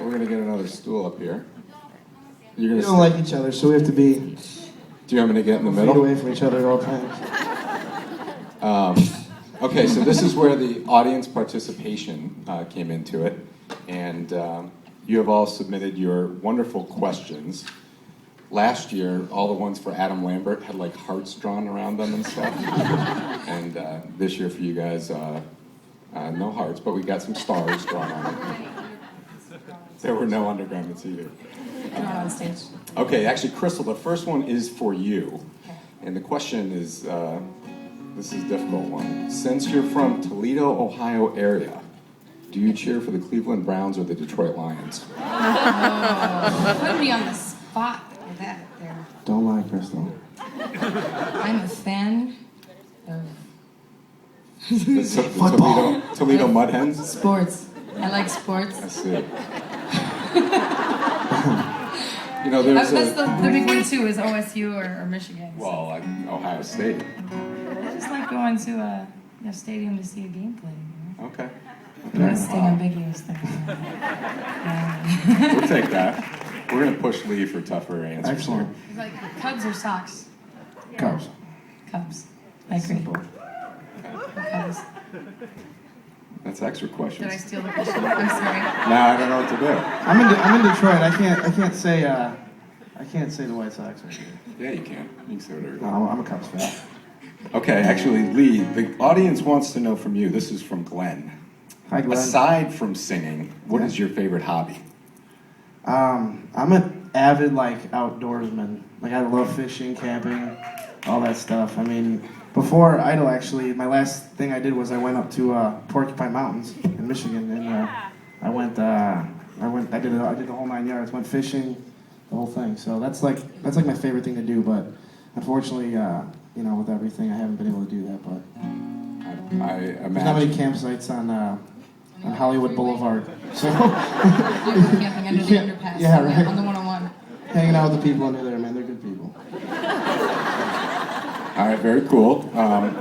We're gonna get another stool up here. We don't like each other, so we have to be. Do you want me to get in the feet middle? away from each other at all times. Okay, so this is where the audience participation came into it, and you have all submitted your wonderful questions. Last year, all the ones for Adam Lambert had like hearts drawn around them and stuff, and this year for you guys, no hearts, but we got some stars drawn on them. There were no undergarments either. Not on stage. Okay, actually, Crystal, the first one is for you, and the question is. This is a difficult one. Since you're from Toledo, Ohio area, do you cheer for the Cleveland Browns or the Detroit Lions? Put me on the spot with that there. Don't lie, Crystal. I'm a fan of The Toledo Mud Hens? sports. I like sports. I see. You know, there's That's the big one too, is OSU or Michigan. Well, like Ohio State. I just like going to a stadium to see a game play. You know? Okay. Let's stay ambiguous there. We'll take that. We're going to push Lee for tougher answers. Excellent. It's like Cubs or Sox? Cubs. Cubs. I agree. Simple. Cubs. That's extra questions. Did I steal the question? I'm sorry. Nah, I don't know what to do. I'm in Detroit. I can't say the White Sox right here. Yeah, you can. You can say whatever you No, want. I'm a Cubs fan. Okay, actually, Lee, the audience wants to know from you. This is from Glenn. Hi, Glenn. Aside from singing, what is your favorite hobby? I'm an avid outdoorsman. Like I love fishing, camping, all that stuff. I mean, before Idol, actually, my last thing I did was I went up to Porcupine Mountains in Michigan, and I did the whole 9 yards. Went fishing, the whole thing. So that's like my favorite thing to do. But unfortunately, with everything, I haven't been able to do that. But I there's not many campsites on Hollywood Boulevard. So Camping under the underpass. Yeah, right. On the 101. Hanging out with the people under there, man, they're good people. All right, very cool.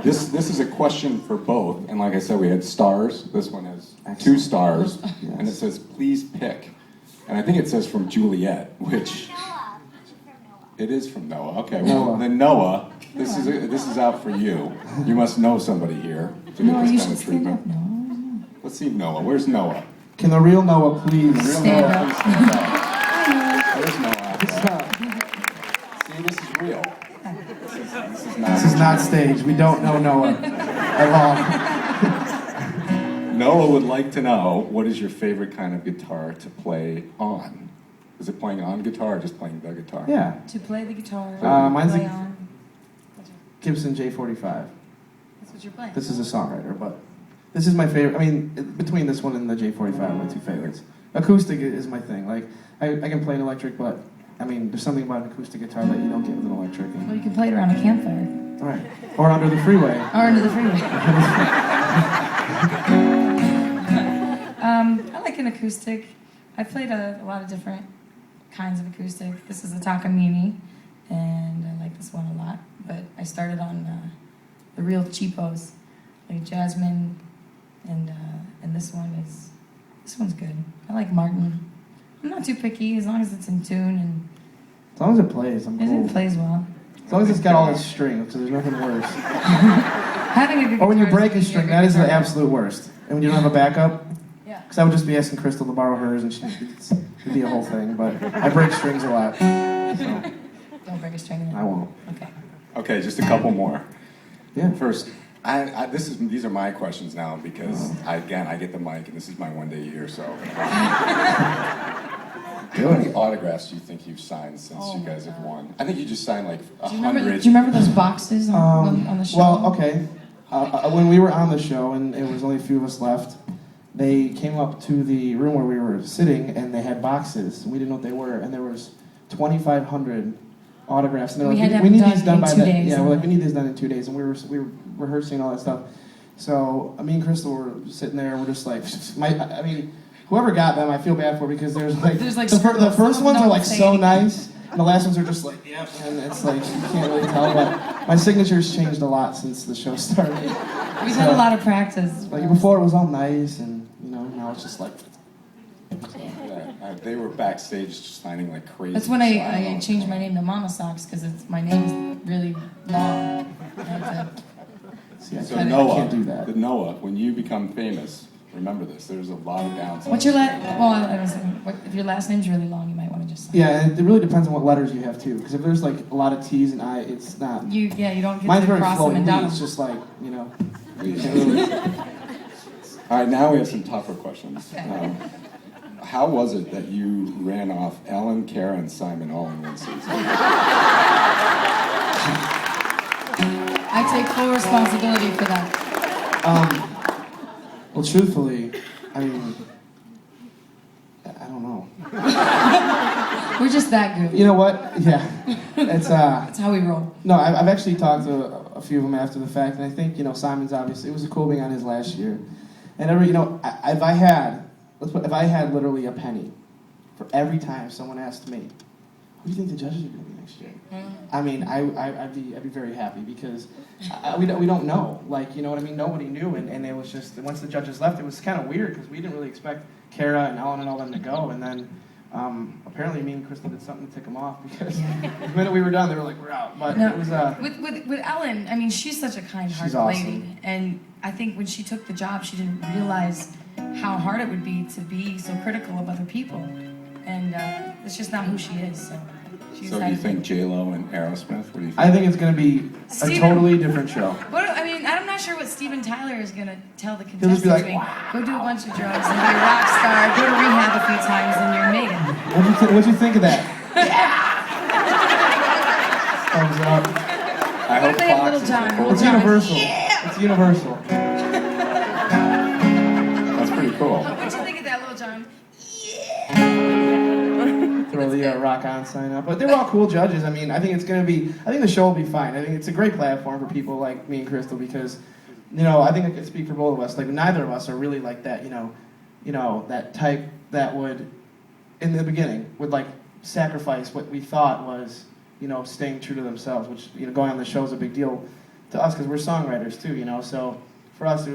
This is a question for both, and like I said, we had stars. This one has 2 stars, Yes. and it says, please pick. And I think it says from Juliet, which it is from Noah. Okay, well Noah. then Noah, this is out for you. You must know somebody here to No, get you this kind should of stand treatment. up. No. Let's see Noah. Where's Noah? Can the real Noah please? Real Stand Noah, up. please stand up. There's Noah out there. See, this is real. This is not staged. We don't know Noah at all. Noah would like to know, what is your favorite kind of guitar to play on? Is it playing on guitar or just playing the guitar? Yeah. To play the guitar. Mine's play a on. Gibson J45. That's what you're playing. This is a songwriter, but this is my favorite. I mean, between this one and the J45 are my 2 favorites. Acoustic is my thing. Like, I can play an electric, but I mean, there's something about an acoustic guitar that you don't get with an electric. Well, you can play it around a campfire. All right. Or under the freeway. Or under the freeway. I like an acoustic. I've played a lot of different kinds of acoustic. This is a Takamine, and I like this one a lot. But I started on the real cheapos, like Jasmine, and this one's good. I like Martin. I'm not too picky as long as it's in tune and As long as it plays, I'm cool. it plays well. As long as it's got all its strings, because there's nothing worse. Having a good Or when you guitar break a is string, easier that is the guitar. absolute worst. And when you don't have a backup, Yeah. because I would just be asking Crystal to borrow hers, and it'd be a whole thing. But I break strings a lot, so Don't break a string. I won't. Okay. Okay, just a couple more. Yeah. First, these are my questions now because I get the mic and this is my one day here. So, how many autographs do you think you've signed since you guys have won? I think you just signed like Do you remember 100. those boxes on the show? Well, okay. When we were on the show and it was only a few of us left, they came up to the room where we were sitting and they had boxes. We didn't know what they were, and there was 2,500 autographs. And they're We like, had to have we need them these done done by in 2 the days. yeah. We're like, we need these done in 2 days, and we were rehearsing all that stuff. So me and Crystal were sitting there. We're just like, whoever got them, I feel bad for because there's like the first ones are like so nice, and the last ones are just like yep, and it's like you can't really tell. But my signature's changed a lot since the show started. We've had a lot of practice. Like before, it was all nice, and now it's just like. Yeah, they were backstage just signing like crazy. That's when I changed my name to Mama Socks because my name is really long. See, I So can't do that. Noah, when you become famous, remember this. There's a lot of downsides. What's your last? Well, I was saying, if your last name's really long, you might want to just. Yeah, and it really depends on what letters you have too. Because if there's like a lot of T's and I, it's not. You don't get Mine's to very cross them flowy. and down. It's just like All right, now we have some tougher questions. Okay. How was it that you ran off Ellen, Kara, and Simon all in one season? I take full responsibility for that. Well, truthfully, I mean, I don't know. We're just that good. You know what? Yeah, it's That's how we roll. No, I've actually talked to a few of them after the fact, and I think Simon's obviously it was cool being on his last year, and if I had literally a penny for every time someone asked me, "Who do you think the judges are going to be next year?" I mean, I'd be very happy because we don't know, like you know what I mean. Nobody knew, and it was just once the judges left, it was kind of weird because we didn't really expect Kara and Ellen and all them to go, and then. Apparently, me and Crystal did something to tick them off because the minute we were done, they were like, "We're out." But No, it was with Ellen. I mean, she's such a kind-hearted awesome. lady, and I think when she took the job, she didn't realize how hard it would be to be so critical of other people, and it's just not who she is. So, she So do you think J-Lo and Aerosmith? What do you think? I think it's going to be a totally different show. I'm not sure what Steven Tyler is going to tell the He'll just contestants. be like, Go do a bunch of drugs and be a rock star, go to rehab a few times, and you're made it. What'd you think of that? Thumbs up. I hope What if they have Fox Little is John? recording. It's universal. It's universal. That's pretty cool. What'd you think of that, Little John? Throw the rock on sign up. But they were all cool judges. I mean, I think the show will be fine. I think it's a great platform for people like me and Crystal because, I think I can speak for both of us. Like, neither of us are really like that, that type that would, in the beginning, would like sacrifice what we thought was, staying true to themselves, which, going on the show is a big deal to us because we're songwriters too, So for us,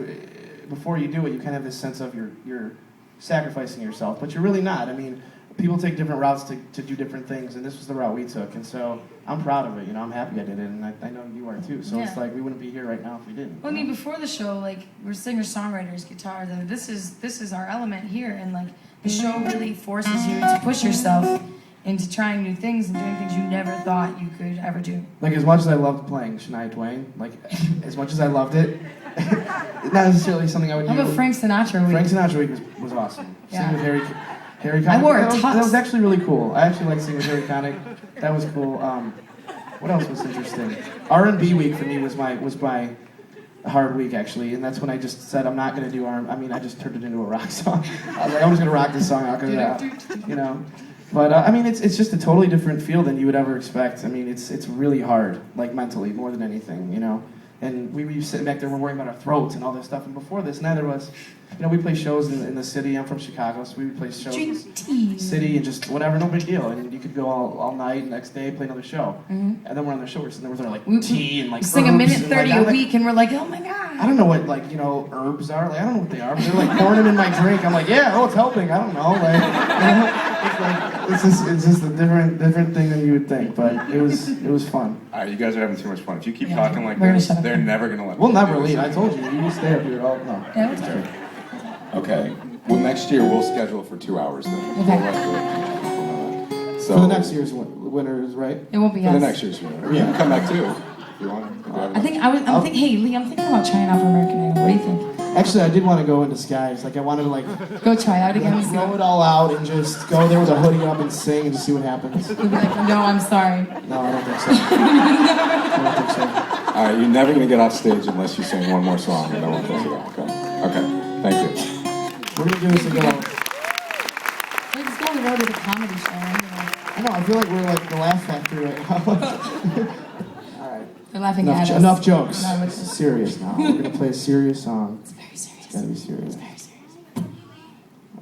before you do it, you kind of have this sense of you're sacrificing yourself, but you're really not. I mean, people take different routes to do different things, and this was the route we took, and so I'm proud of it. I'm happy I did it, and I know you are too. So It's like we wouldn't be here right now if we didn't. Well, I mean, before the show, like we're singers, songwriters, guitar. This is our element here, and like the show really forces you to push yourself into trying new things and doing things you never thought you could ever do. Like as much as I loved playing Shania Twain, like as much as I loved it, not necessarily something I would do. How about Frank Sinatra week? Frank Sinatra week was awesome. Yeah. Sing with Harry Connick. I wore a that tux. was actually really cool. I actually liked singing with Harry Connick. That was cool. What else was interesting? R&B week for me was my hard week actually, and that's when I just said I'm not going to do R&B. I mean, I just turned it into a rock song. I was like, I'm just going to rock this song out because But I mean, it's just a totally different feel than you would ever expect. I mean, it's really hard, like mentally, more than anything, And we were sitting back there, we're worrying about our throats and all this stuff. And before this, neither of us, we play shows in the city. I'm from Chicago, so we would play shows in the city and just whatever, no big deal. And you could go all night, next day, play another show. And then we're on the show, we're sitting there with our like tea and like we sing herbs a minute and, 30 like, a week, and we're like, oh my god. I don't know what herbs are. Like I don't know what they are, but they're like pouring them in my drink. I'm like, yeah, it's helping. I don't know. It's just a different thing than you would think, but it was fun. All right, you guys are having too much fun. If you keep talking like We're this, gonna shut up. they're never going to let me We'll never do this. leave. I told you. You stay up here. Oh no. Yeah, it's true. Okay. Well, next year we'll schedule it for 2 hours then. Okay. So For the next year's winners, right? It won't be For us. the next year's winner. Or you can come back too if you want. I'm thinking, hey Lee, I'm thinking about trying out for American Idol. What do you think? Actually, I did want to go in disguise. Like I wanted to Go try out again. and see throw what- it all out and just go there with a hoodie up and sing and just see what happens. You'll be like, no, I'm sorry. No, I don't think so. I don't think so. All right, you're never going to get off stage unless you sing one more song and then we'll close it out. Okay. Thank you. We're gonna do this again. Let's go on the road to the comedy show. I know. I feel like we're like the Laugh Factory right now. All right. They're laughing at us. Enough jokes. No, This is serious now. We're gonna play a serious song. it's very serious. It's gotta be serious.